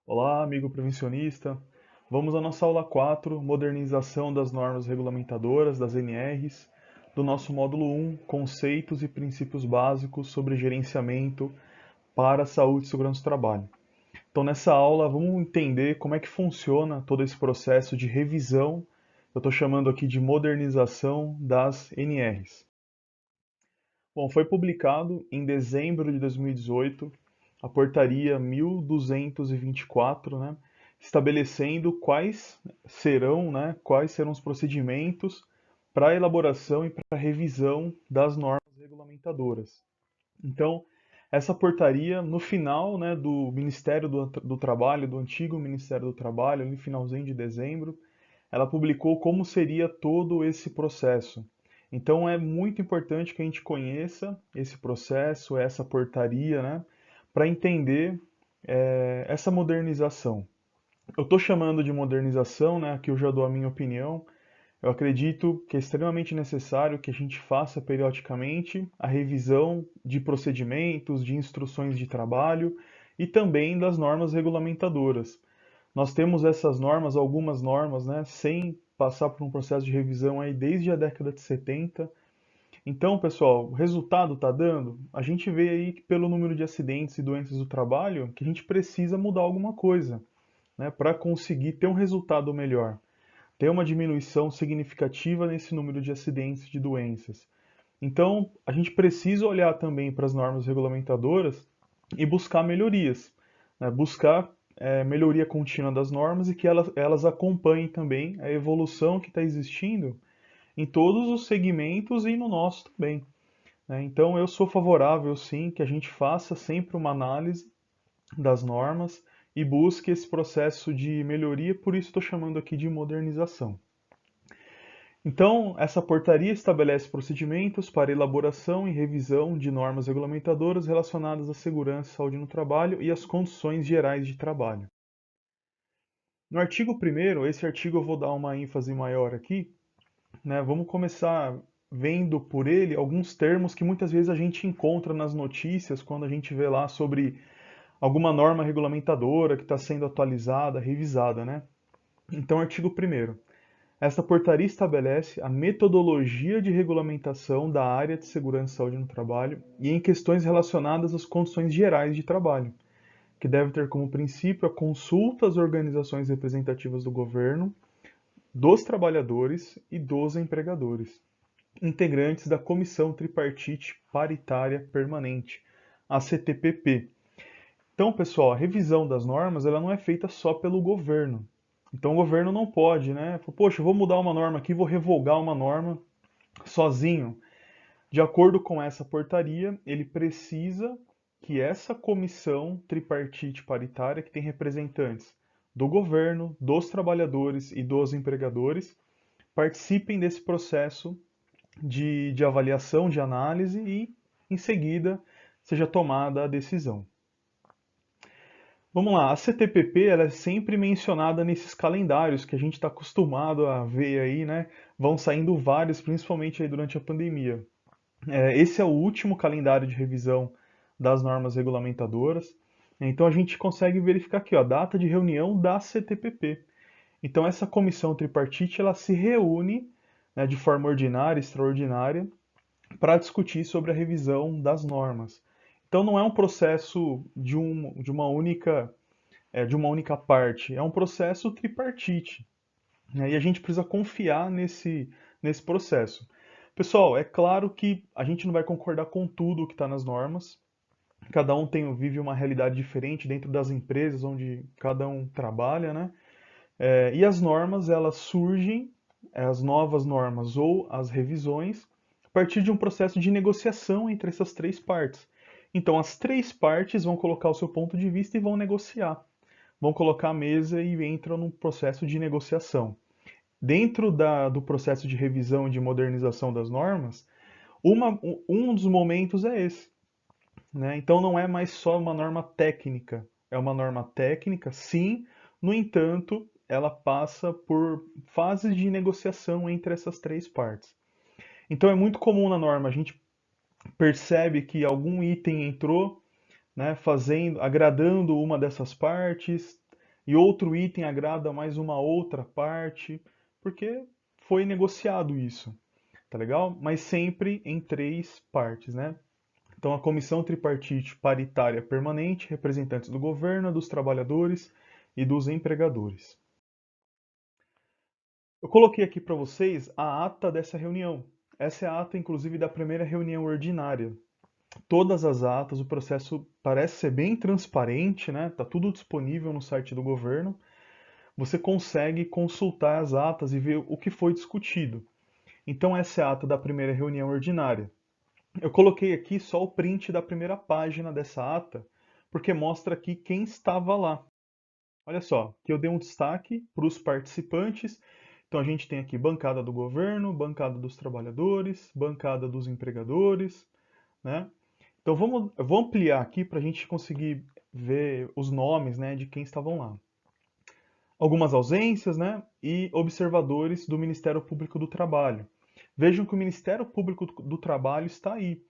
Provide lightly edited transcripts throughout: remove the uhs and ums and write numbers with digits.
Olá, amigo prevencionista. Vamos à nossa aula 4, modernização das normas regulamentadoras, das NRs, do nosso módulo 1, conceitos e princípios básicos sobre gerenciamento para a saúde e segurança do trabalho. Então, nessa aula, vamos entender como é que funciona todo esse processo de revisão, eu estou chamando aqui de modernização das NRs. Bom, foi publicado em dezembro de 2018 a portaria 1224, né, estabelecendo quais serão os procedimentos para a elaboração e para a revisão das normas regulamentadoras. Então, essa portaria, no final, né, do Ministério do Trabalho, do antigo Ministério do Trabalho, no finalzinho de dezembro, ela publicou como seria todo esse processo. Então é muito importante que a gente conheça esse processo, essa portaria, né, para entender essa modernização. Eu estou chamando de modernização, né, aqui eu já dou a minha opinião. Eu acredito que é extremamente necessário que a gente faça periodicamente a revisão de procedimentos, de instruções de trabalho e também das normas regulamentadoras. Nós temos essas normas, algumas normas, né, sem passar por um processo de revisão aí desde a década de 70. Então, pessoal, o resultado está dando? A gente vê aí que pelo número de acidentes e doenças do trabalho que a gente precisa mudar alguma coisa, né, para conseguir ter um resultado melhor, ter uma diminuição significativa nesse número de acidentes e de doenças. Então, a gente precisa olhar também para as normas regulamentadoras e buscar melhorias, né? Buscar melhoria contínua das normas e que elas acompanhem também a evolução que está existindo em todos os segmentos e no nosso também, né? Então, eu sou favorável, sim, que a gente faça sempre uma análise das normas e busque esse processo de melhoria, por isso estou chamando aqui de modernização. Então, essa portaria estabelece procedimentos para elaboração e revisão de normas regulamentadoras relacionadas à segurança e saúde no trabalho e às condições gerais de trabalho. No artigo 1º, esse artigo eu vou dar uma ênfase maior aqui, né? Vamos começar vendo por ele alguns termos que muitas vezes a gente encontra nas notícias quando a gente vê lá sobre alguma norma regulamentadora que está sendo atualizada, revisada, né? Então, artigo 1º. Esta portaria estabelece a metodologia de regulamentação da área de segurança e saúde no trabalho e em questões relacionadas às condições gerais de trabalho, que deve ter como princípio a consulta às organizações representativas do governo, dos trabalhadores e dos empregadores, integrantes da Comissão Tripartite Paritária Permanente, a CTPP. Então, pessoal, a revisão das normas ela não é feita só pelo governo. Então, o governo não pode, né? Poxa, eu vou mudar uma norma aqui, vou revogar uma norma sozinho. De acordo com essa portaria, ele precisa que essa comissão tripartite paritária, que tem representantes do governo, dos trabalhadores e dos empregadores, participem desse processo de avaliação, de análise e, em seguida, seja tomada a decisão. Vamos lá, a CTPP ela é sempre mencionada nesses calendários que a gente está acostumado a ver aí, né? Vão saindo vários, principalmente aí durante a pandemia. Esse é o último calendário de revisão das normas regulamentadoras. Então a gente consegue verificar aqui, ó, a data de reunião da CTPP. Então essa comissão tripartite ela se reúne, né, de forma ordinária, extraordinária, para discutir sobre a revisão das normas. Então não é um processo de uma única parte, é um processo tripartite, né? E a gente precisa confiar nesse processo. Pessoal, é claro que a gente não vai concordar com tudo que está nas normas. Cada um vive uma realidade diferente dentro das empresas onde cada um trabalha, né? E as normas, elas surgem, as novas normas ou as revisões, a partir de um processo de negociação entre essas três partes. Então, as três partes vão colocar o seu ponto de vista e vão negociar. Vão colocar a mesa e entram num processo de negociação. Dentro do processo de revisão e de modernização das normas, um dos momentos é esse, né? Então não é mais só uma norma técnica, é uma norma técnica, sim, no entanto, ela passa por fases de negociação entre essas três partes. Então é muito comum na norma, a gente percebe que algum item entrou, né, agradando uma dessas partes, e outro item agrada mais uma outra parte, porque foi negociado isso, tá legal? Mas sempre em três partes, né? Então, a Comissão Tripartite Paritária Permanente, representantes do governo, dos trabalhadores e dos empregadores. Eu coloquei aqui para vocês a ata dessa reunião. Essa é a ata, inclusive, da primeira reunião ordinária. Todas as atas, o processo parece ser bem transparente, né? Tá tudo disponível no site do governo. Você consegue consultar as atas e ver o que foi discutido. Então, essa é a ata da primeira reunião ordinária. Eu coloquei aqui só o print da primeira página dessa ata, porque mostra aqui quem estava lá. Olha só, que eu dei um destaque para os participantes. Então a gente tem aqui bancada do governo, bancada dos trabalhadores, bancada dos empregadores, né? Então eu vou ampliar aqui para a gente conseguir ver os nomes, né, de quem estavam lá. Algumas ausências, né, e observadores do Ministério Público do Trabalho. Vejam que o Ministério Público do Trabalho está aí.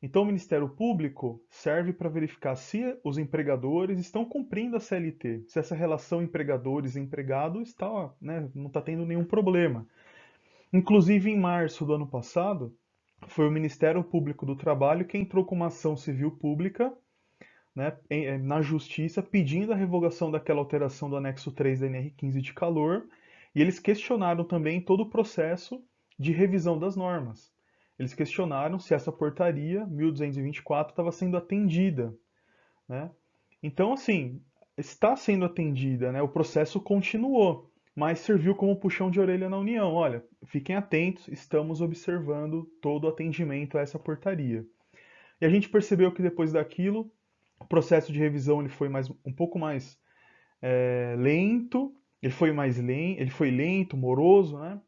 Então, o Ministério Público serve para verificar se os empregadores estão cumprindo a CLT, se essa relação empregadores-empregado está, né, não está tendo nenhum problema. Inclusive, em março do ano passado, foi o Ministério Público do Trabalho que entrou com uma ação civil pública, né, na Justiça, pedindo a revogação daquela alteração do anexo 3 da NR15 de calor, e eles questionaram também todo o processo de revisão das normas. Eles questionaram se essa portaria 1224 estava sendo atendida, né? Então, assim, está sendo atendida, né? O processo continuou, mas serviu como puxão de orelha na União. Olha, fiquem atentos, estamos observando todo o atendimento a essa portaria. E a gente percebeu que depois daquilo, o processo de revisão ele foi um pouco mais lento, ele foi lento, moroso, né?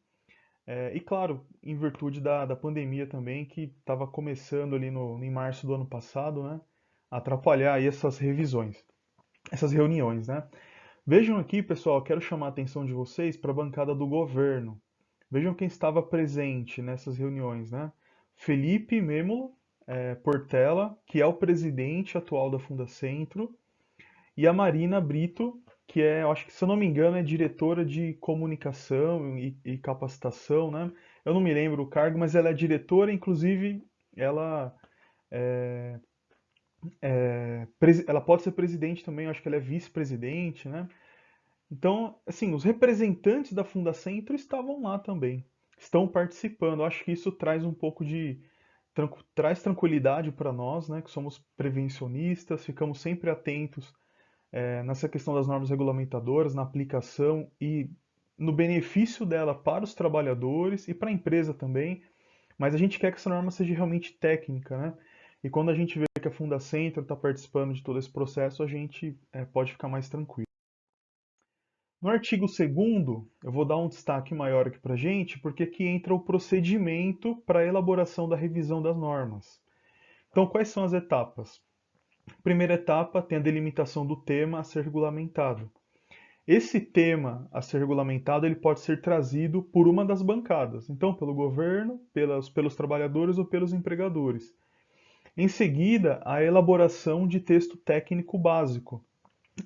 E claro, em virtude da pandemia também, que estava começando ali em março do ano passado, né? A atrapalhar aí essas revisões, essas reuniões, né? Vejam aqui, pessoal, quero chamar a atenção de vocês para a bancada do governo. Vejam quem estava presente nessas reuniões, né? Felipe Mêmulo Portela, que é o presidente atual da Fundacentro, e a Marina Brito, que é, eu acho que se eu não me engano, é diretora de comunicação e capacitação, né? Eu não me lembro o cargo, mas ela é diretora, inclusive ela ela pode ser presidente também, eu acho que ela é vice-presidente, né? Então, assim, os representantes da Fundacentro estavam lá também, estão participando. Eu acho que isso traz um pouco traz tranquilidade para nós, né, que somos prevencionistas, ficamos sempre atentos nessa questão das normas regulamentadoras, na aplicação e no benefício dela para os trabalhadores e para a empresa também, mas a gente quer que essa norma seja realmente técnica, né? E quando a gente vê que a Fundacentro está participando de todo esse processo, a gente pode ficar mais tranquilo. No artigo 2º, eu vou dar um destaque maior aqui para a gente, porque aqui entra o procedimento para a elaboração da revisão das normas. Então, quais são as etapas? Primeira etapa tem a delimitação do tema a ser regulamentado. Esse tema a ser regulamentado ele pode ser trazido por uma das bancadas, então pelo governo, pelos trabalhadores ou pelos empregadores. Em seguida, a elaboração de texto técnico básico.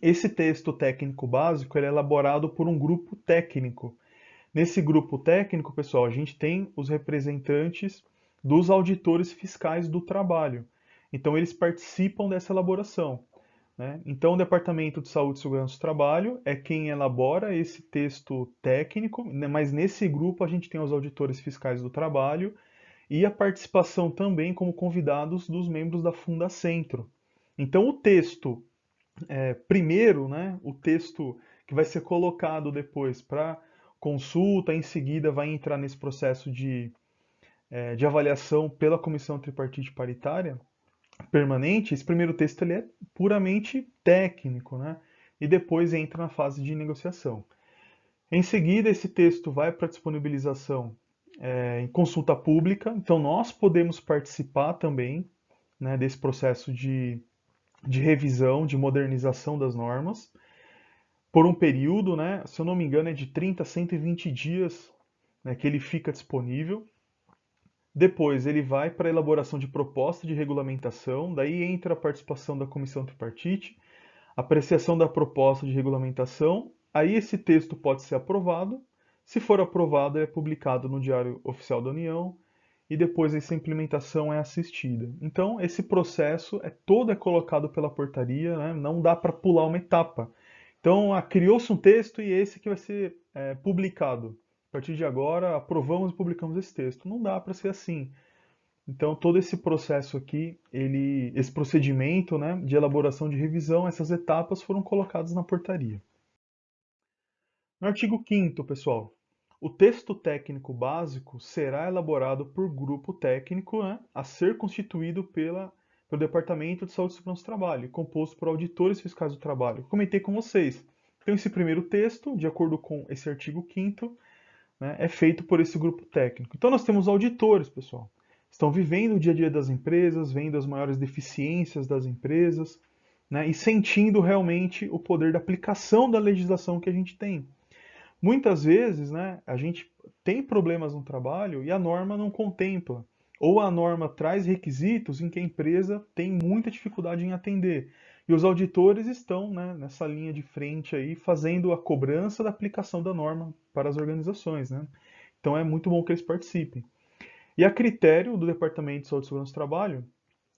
Esse texto técnico básico ele é elaborado por um grupo técnico. Nesse grupo técnico, pessoal, a gente tem os representantes dos auditores fiscais do trabalho. Então, eles participam dessa elaboração, né? Então, o Departamento de Saúde e Segurança do Trabalho é quem elabora esse texto técnico, né? Mas nesse grupo a gente tem os auditores fiscais do trabalho e a participação também como convidados dos membros da Fundacentro. Então, o texto primeiro, né, o texto que vai ser colocado depois para consulta, em seguida vai entrar nesse processo de avaliação pela Comissão Tripartite Paritária Permanente, esse primeiro texto ele é puramente técnico, né? E depois entra na fase de negociação. Em seguida, esse texto vai para disponibilização em consulta pública, então nós podemos participar também, né, desse processo de revisão, de modernização das normas, por um período, né, se eu não me engano, é de 30 a 120 dias, né, que ele fica disponível. Depois ele vai para a elaboração de proposta de regulamentação, daí entra a participação da comissão tripartite, apreciação da proposta de regulamentação, aí esse texto pode ser aprovado. Se for aprovado, é publicado no Diário Oficial da União e depois essa implementação é assistida. Então, esse processo todo é colocado pela portaria, né? Não dá para pular uma etapa. Então, criou-se um texto e esse que vai ser publicado. A partir de agora, aprovamos e publicamos esse texto. Não dá para ser assim. Então, todo esse processo aqui, esse procedimento, né, de elaboração de revisão, essas etapas foram colocadas na portaria. No artigo 5º, pessoal, o texto técnico básico será elaborado por grupo técnico, né, a ser constituído pelo Departamento de Saúde e Segurança do Trabalho, composto por auditores fiscais do trabalho. Comentei com vocês. Então, esse primeiro texto, de acordo com esse artigo 5º, né, é feito por esse grupo técnico. Então, nós temos auditores, pessoal. Estão vivendo o dia a dia das empresas, vendo as maiores deficiências das empresas, né, e sentindo realmente o poder da aplicação da legislação que a gente tem. Muitas vezes, né, a gente tem problemas no trabalho e a norma não contempla. Ou a norma traz requisitos em que a empresa tem muita dificuldade em atender. E os auditores estão, né, nessa linha de frente aí, fazendo a cobrança da aplicação da norma para as organizações, né? Então é muito bom que eles participem. E a critério do Departamento de Saúde e Segurança do Trabalho,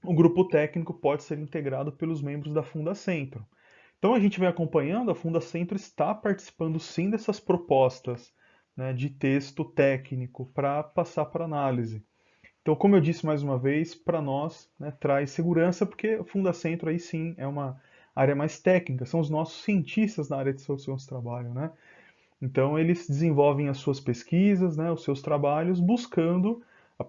o grupo técnico pode ser integrado pelos membros da Fundacentro. Então a gente vem acompanhando, a Fundacentro está participando sim dessas propostas, né, de texto técnico para passar para análise. Então, como eu disse mais uma vez, para nós, né, traz segurança, porque o Fundacentro aí sim é uma área mais técnica, são os nossos cientistas na área de saúde e segurança do trabalho, né? Então eles desenvolvem as suas pesquisas, né, os seus trabalhos, buscando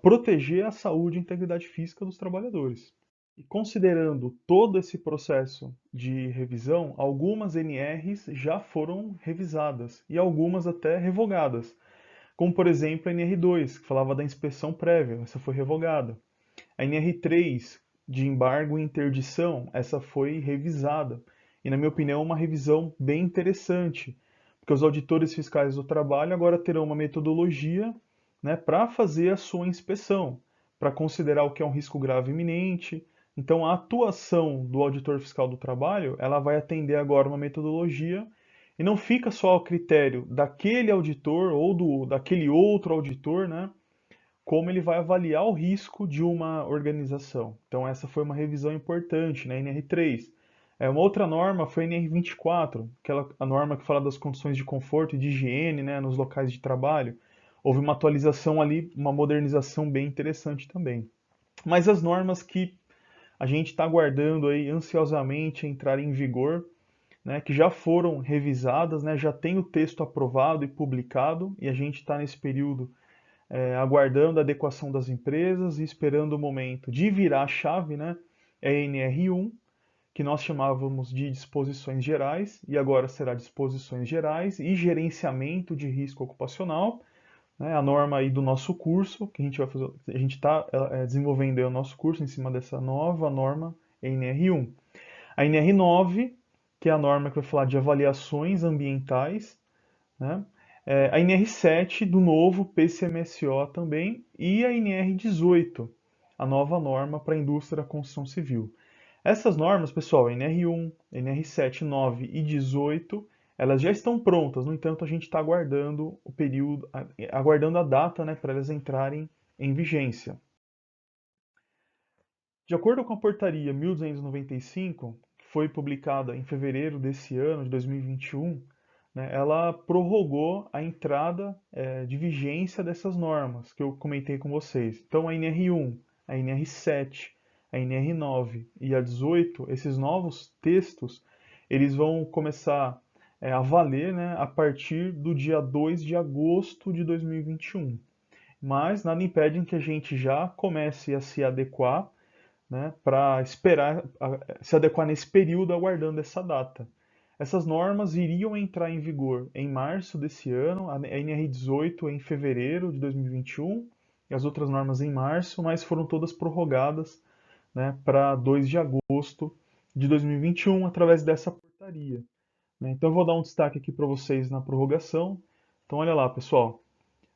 proteger a saúde e a integridade física dos trabalhadores. E considerando todo esse processo de revisão, algumas NRs já foram revisadas e algumas até revogadas. Como, por exemplo, a NR2, que falava da inspeção prévia, essa foi revogada. A NR3, de embargo e interdição, essa foi revisada. E, na minha opinião, uma revisão bem interessante, porque os auditores fiscais do trabalho agora terão uma metodologia, né, para fazer a sua inspeção, para considerar o que é um risco grave iminente. Então, a atuação do auditor fiscal do trabalho, ela vai atender agora uma metodologia e não fica só ao critério daquele auditor ou daquele outro auditor, né, como ele vai avaliar o risco de uma organização. Então, essa foi uma revisão importante na NR3. Uma outra norma foi a NR24, a norma que fala das condições de conforto e de higiene, né, nos locais de trabalho. Houve uma atualização ali, uma modernização bem interessante também. Mas as normas que a gente está aguardando aí ansiosamente entrar em vigor, né, que já foram revisadas, né, já tem o texto aprovado e publicado, e a gente está nesse período aguardando a adequação das empresas e esperando o momento de virar a chave, né? É a NR1, que nós chamávamos de disposições gerais, e agora será disposições gerais e gerenciamento de risco ocupacional, né? A norma aí do nosso curso, que a gente vai fazer, a gente está desenvolvendo aí o nosso curso em cima dessa nova norma NR1. A NR9, que é a norma que vai falar de avaliações ambientais, né? A NR7 do novo PCMSO também e a NR18, a nova norma para a indústria da construção civil. Essas normas, pessoal, NR1, NR7, 9 e 18, elas já estão prontas, no entanto a gente está aguardando o período, aguardando a data, né, para elas entrarem em vigência. De acordo com a portaria 1295, que foi publicada em fevereiro desse ano, de 2021, né, ela prorrogou a entrada de vigência dessas normas que eu comentei com vocês. Então, a NR1, a NR7, a NR9 e a 18, esses novos textos, eles vão começar a valer, né, a partir do dia 2 de agosto de 2021. Mas nada impede que a gente já comece a se adequar, né, para esperar se adequar nesse período aguardando essa data. Essas normas iriam entrar em vigor em março desse ano, a NR18 em fevereiro de 2021 e as outras normas em março, mas foram todas prorrogadas, né, para 2 de agosto de 2021 através dessa portaria, né? Então eu vou dar um destaque aqui para vocês na prorrogação. Então olha lá, pessoal,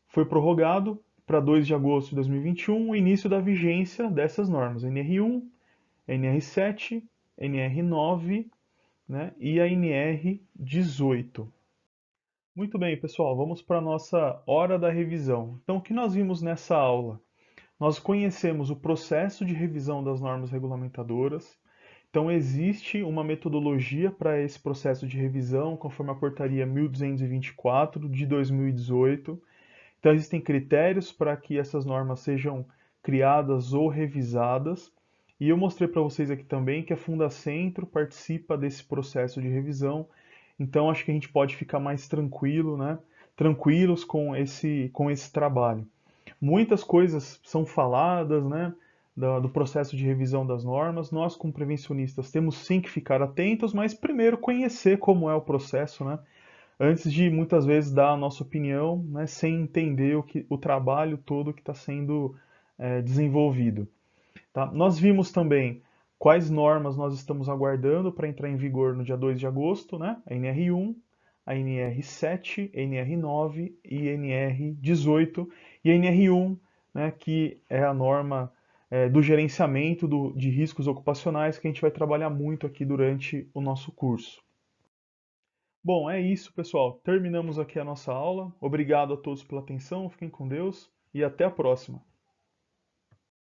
foi prorrogado para 2 de agosto de 2021 o início da vigência dessas normas, NR1, NR7, NR9, né, e a NR 18. Muito bem, pessoal, vamos para a nossa hora da revisão. Então, o que nós vimos nessa aula? Nós conhecemos o processo de revisão das normas regulamentadoras. Então, existe uma metodologia para esse processo de revisão, conforme a portaria 1224 de 2018. Então, existem critérios para que essas normas sejam criadas ou revisadas. E eu mostrei para vocês aqui também que a Fundacentro participa desse processo de revisão. Então, acho que a gente pode ficar mais tranquilo, né? Tranquilos com esse trabalho. Muitas coisas são faladas, né? Do processo de revisão das normas. Nós, como prevencionistas, temos sim que ficar atentos, mas primeiro conhecer como é o processo, né? Antes de muitas vezes dar a nossa opinião, né, sem entender o trabalho todo que está sendo desenvolvido. Tá? Nós vimos também quais normas nós estamos aguardando para entrar em vigor no dia 2 de agosto, né? A NR1, a NR7, NR9 e NR18. E a NR1, né, que é a norma do gerenciamento de riscos ocupacionais que a gente vai trabalhar muito aqui durante o nosso curso. Bom, é isso, pessoal. Terminamos aqui a nossa aula. Obrigado a todos pela atenção, fiquem com Deus e até a próxima.